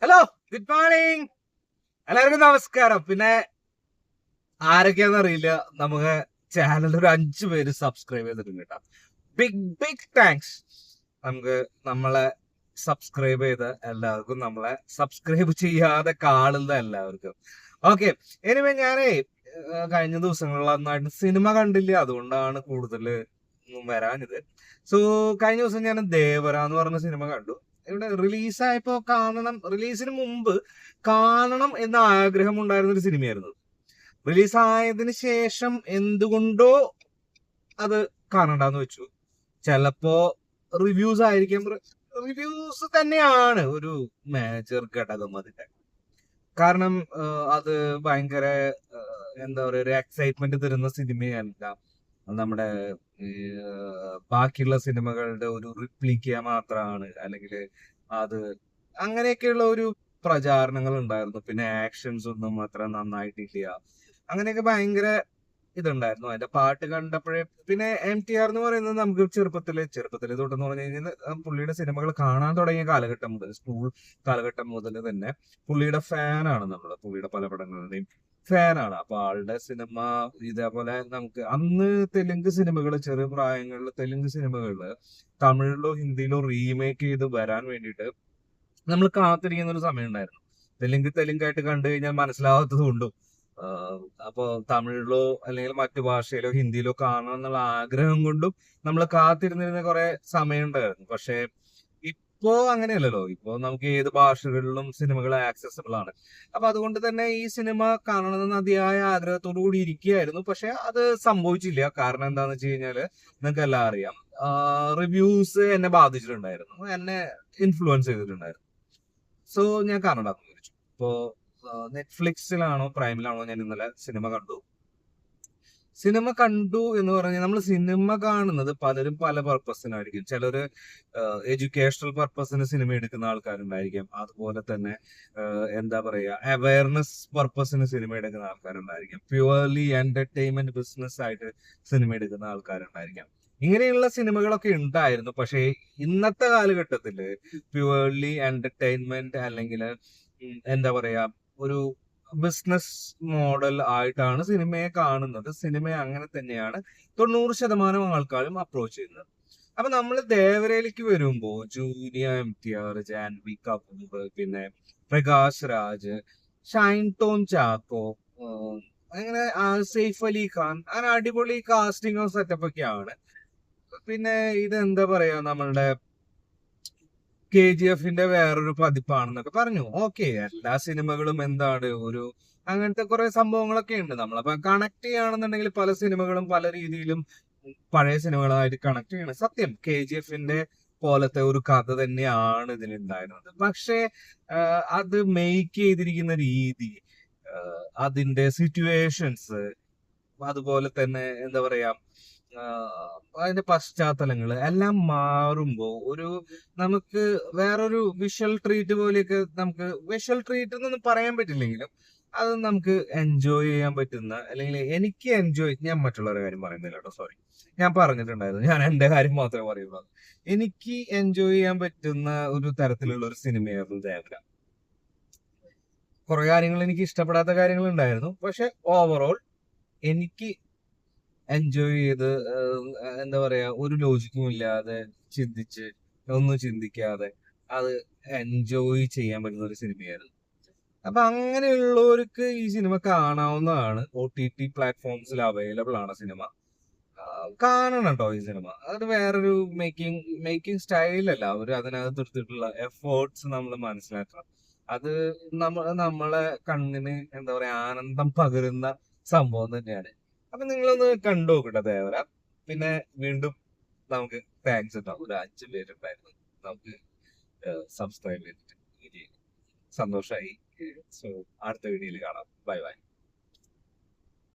Hello, good morning. എല്ലാവർക്കും നമസ്കാരം. പിന്നെ ആരൊക്കെയാന്ന് അറിയില്ല, നമുക്ക് ചാനൽ ഒരു 5 പേര് സബ്സ്ക്രൈബ് ചെയ്തിട്ടുണ്ട് കേട്ടോ. Big big thanks. നമുക്ക് നമ്മളെ സബ്സ്ക്രൈബ് ചെയ്ത എല്ലാവർക്കും, നമ്മളെ സബ്സ്ക്രൈബ് ചെയ്യാതെ കാണുന്ന എല്ലാവർക്കും. ഓക്കെ, എനിവേ ഞാനേ കഴിഞ്ഞ ദിവസങ്ങളിൽ നന്നായിട്ട് സിനിമ കണ്ടില്ല, അതുകൊണ്ടാണ് കൂടുതൽ വരാനിത്. സോ കഴിഞ്ഞ ദിവസം ഞാൻ ദേവര എന്ന് പറഞ്ഞ സിനിമ കണ്ടു. ഇവിടെ റിലീസായപ്പോ റിലീസിന് മുമ്പ് കാണണം എന്ന ആഗ്രഹം ഉണ്ടായിരുന്ന ഒരു സിനിമയായിരുന്നു. റിലീസായതിന് ശേഷം എന്തുകൊണ്ടോ അത് കാണണ്ടെന്ന് വെച്ചു. ചിലപ്പോ റിവ്യൂസ് ആയിരിക്കും. റിവ്യൂസ് തന്നെയാണ് ഒരു മേജർ ഘടകം അതിന്റെ. കാരണം അത് ഭയങ്കര എന്താ പറയുക, ഒരു എക്സൈറ്റ്മെന്റ് തരുന്ന സിനിമയല്ല. നമ്മുടെ ബാക്കിയുള്ള സിനിമകളുടെ ഒരു റിപ്ലിക്ക മാത്രമാണ്, അല്ലെങ്കിൽ അത് അങ്ങനെയൊക്കെയുള്ള ഒരു പ്രചാരണങ്ങൾ ഉണ്ടായിരുന്നു. പിന്നെ ആക്ഷൻസ് ഒന്നും അത്ര നന്നായിട്ടില്ല, അങ്ങനെയൊക്കെ ഭയങ്കര ഇതുണ്ടായിരുന്നു. അതിന്റെ പാട്ട് കണ്ടപ്പോഴേ, പിന്നെ MTR എന്ന് പറയുന്നത് നമുക്ക് ചെറുപ്പത്തില് തൊട്ടെന്ന് പറഞ്ഞു കഴിഞ്ഞാൽ പുള്ളിയുടെ സിനിമകൾ കാണാൻ തുടങ്ങിയ കാലഘട്ടം മുതൽ, സ്കൂൾ കാലഘട്ടം മുതൽ തന്നെ പുള്ളിയുടെ ഫാനാണ് നമ്മള്. പുള്ളിയുടെ പല പടങ്ങളുടെയും ഫാനാണ്. അപ്പൊ ആളുടെ സിനിമ ഇതേപോലെ നമുക്ക് അന്ന് തെലുങ്ക് സിനിമകൾ, ചെറിയ പ്രായങ്ങളിൽ തെലുങ്ക് സിനിമകള് തമിഴിലോ ഹിന്ദിയിലോ റീമേക്ക് ചെയ്ത് വരാൻ വേണ്ടിയിട്ട് നമ്മൾ കാത്തിരിക്കുന്ന ഒരു സമയം ഉണ്ടായിരുന്നു. തെലുങ്കായിട്ട് കണ്ടു കഴിഞ്ഞാൽ മനസ്സിലാവാത്തത് കൊണ്ടും അപ്പോ തമിഴിലോ അല്ലെങ്കിൽ മറ്റു ഭാഷയിലോ ഹിന്ദിയിലോ കാണണം എന്നുള്ള ആഗ്രഹം കൊണ്ടും നമ്മൾ കാത്തിരുന്നിരുന്ന കുറെ സമയം ഉണ്ടായിരുന്നു. പക്ഷെ ഇപ്പോ അങ്ങനെയല്ലല്ലോ. ഇപ്പോ നമുക്ക് ഏത് ഭാഷകളിലും സിനിമകൾ ആക്സസിബിൾ ആണ്. അപ്പൊ അതുകൊണ്ട് തന്നെ ഈ സിനിമ കാണണമെന്ന് അതിയായ ആഗ്രഹത്തോടു കൂടി ഇരിക്കുകയായിരുന്നു. പക്ഷെ അത് സംഭവിച്ചില്ല. കാരണം എന്താന്ന് വെച്ച് കഴിഞ്ഞാല് നിങ്ങൾക്ക് എല്ലാം അറിയാം, റിവ്യൂസ് എന്നെ ബാധിച്ചിട്ടുണ്ടായിരുന്നു, എന്നെ ഇൻഫ്ലുവൻസ് ചെയ്തിട്ടുണ്ടായിരുന്നു. സോ ഞാൻ കാണണ്ടെന്ന് വിചാരിച്ചു. ഇപ്പോ നെറ്റ്ഫ്ലിക്സിലാണോ പ്രൈമിലാണോ ഞാൻ ഇന്നലെ സിനിമ കണ്ടു എന്ന് പറഞ്ഞാൽ, നമ്മൾ സിനിമ കാണുന്നത് പലരും പല പർപ്പസിനായിരിക്കും. ചിലര് എഡ്യൂക്കേഷണൽ പർപ്പസിന് സിനിമ എടുക്കുന്ന ആൾക്കാരുണ്ടായിരിക്കും. അതുപോലെ തന്നെ എന്താ പറയുക, അവയർനെസ് പർപ്പസിന് സിനിമ എടുക്കുന്ന ആൾക്കാരുണ്ടായിരിക്കും. പ്യുവർലി എന്റർടൈൻമെന്റ് ബിസിനസ് ആയിട്ട് സിനിമ എടുക്കുന്ന ആൾക്കാരുണ്ടായിരിക്കാം. ഇങ്ങനെയുള്ള സിനിമകളൊക്കെ ഉണ്ടായിരുന്നു. പക്ഷേ ഇന്നത്തെ കാലഘട്ടത്തില് പ്യുവർലി എന്റർടൈൻമെന്റ് അല്ലെങ്കിൽ എന്താ പറയാ, ഒരു ബിസിനസ് മോഡൽ ആയിട്ടാണ് സിനിമയെ കാണുന്നത്. സിനിമയെ അങ്ങനെ തന്നെയാണ് 90% ആൾക്കാരും അപ്രോച്ച് ചെയ്യുന്നത്. അപ്പൊ നമ്മൾ ദേവരയിലേക്ക് വരുമ്പോ ജൂനിയർ MTR, ജാൻവി കപൂർ, പിന്നെ പ്രകാശ് രാജ്, ഷൈൻ ടോൺ ചാക്കോ, അങ്ങനെ സെയ്ഫ് അലി ഖാൻ, അങ്ങനെ അടിപൊളി കാസ്റ്റിംഗും സെറ്റപ്പ് ഒക്കെയാണ്. പിന്നെ ഇത് എന്താ പറയാ, നമ്മളുടെ KGFന്റെ വേറൊരു പതിപ്പാണെന്നൊക്കെ പറഞ്ഞു. ഓക്കെ, എല്ലാ സിനിമകളും എന്താണ് ഒരു അങ്ങനത്തെ കുറെ സംഭവങ്ങളൊക്കെ ഉണ്ട്. നമ്മളപ്പോ കണക്ട് ചെയ്യുകയാണെന്നുണ്ടെങ്കിൽ പല സിനിമകളും പല രീതിയിലും പഴയ സിനിമകളായിട്ട് കണക്ട് ചെയ്യണം. സത്യം, KGFന്റെ പോലത്തെ ഒരു കഥ തന്നെയാണ് ഇതിലുണ്ടായിരുന്നത്. പക്ഷേ അത് മെയ്ക്ക് ചെയ്തിരിക്കുന്ന രീതി, അതിന്റെ സിറ്റുവേഷൻസ്, അതുപോലെ തന്നെ എന്താ പറയാ, അതിന്റെ പശ്ചാത്തലങ്ങള് എല്ലാം മാറുമ്പോ ഒരു നമുക്ക് വേറൊരു വിഷ്വൽ ട്രീറ്റ് പോലെയൊക്കെ, നമുക്ക് വിഷ്വൽ ട്രീറ്റ് എന്നൊന്നും പറയാൻ പറ്റില്ലെങ്കിലും അത് നമുക്ക് എൻജോയ് ചെയ്യാൻ പറ്റുന്ന, അല്ലെങ്കിൽ എനിക്ക് ഞാൻ മറ്റുള്ളവരുടെ കാര്യം പറയുന്നില്ല കേട്ടോ, സോറി. ഞാൻ പറഞ്ഞിട്ടുണ്ടായിരുന്നു, ഞാൻ എന്റെ കാര്യം മാത്രമേ പറയുള്ളൂ. എനിക്ക് എൻജോയ് ചെയ്യാൻ പറ്റുന്ന ഒരു തരത്തിലുള്ള ഒരു സിനിമയായിരുന്നു ദേവര. കുറെ കാര്യങ്ങൾ എനിക്ക് ഇഷ്ടപ്പെടാത്ത കാര്യങ്ങൾ ഉണ്ടായിരുന്നു. പക്ഷെ ഓവറോൾ എനിക്ക് എൻജോയ് ചെയ്ത്, എന്താ പറയാ, ഒരു ലോജിക്കും ഇല്ലാതെ ഒന്നും ചിന്തിക്കാതെ അത് എൻജോയ് ചെയ്യാൻ പറ്റുന്ന ഒരു സിനിമയായിരുന്നു. അപ്പൊ അങ്ങനെയുള്ളവർക്ക് ഈ സിനിമ കാണാവുന്നതാണ്. OTT പ്ലാറ്റ്ഫോംസിൽ അവൈലബിൾ ആണ് സിനിമ. കാണണം കേട്ടോ ഈ സിനിമ. അത് വേറൊരു മേക്കിംഗ് സ്റ്റൈലല്ല, അവർ അതിനകത്ത് എടുത്തിട്ടുള്ള എഫേർട്സ് നമ്മൾ മനസ്സിലാക്കണം. അത് നമ്മളെ കണ്ണിന് എന്താ പറയാ, ആനന്ദം പകരുന്ന സംഭവം തന്നെയാണ്. അപ്പൊ നിങ്ങളൊന്ന് കണ്ടു നോക്കട്ടെ ദേവര. പിന്നെ വീണ്ടും നമുക്ക് താങ്ക്സ് ഉണ്ടാവും. ഒരു 5 പേരുണ്ടായിരുന്നു നമുക്ക് സബ്സ്ക്രൈബ് ചെയ്തിട്ട്. സന്തോഷമായി. സോ അടുത്ത വീഡിയോയിൽ കാണാം. Bye bye.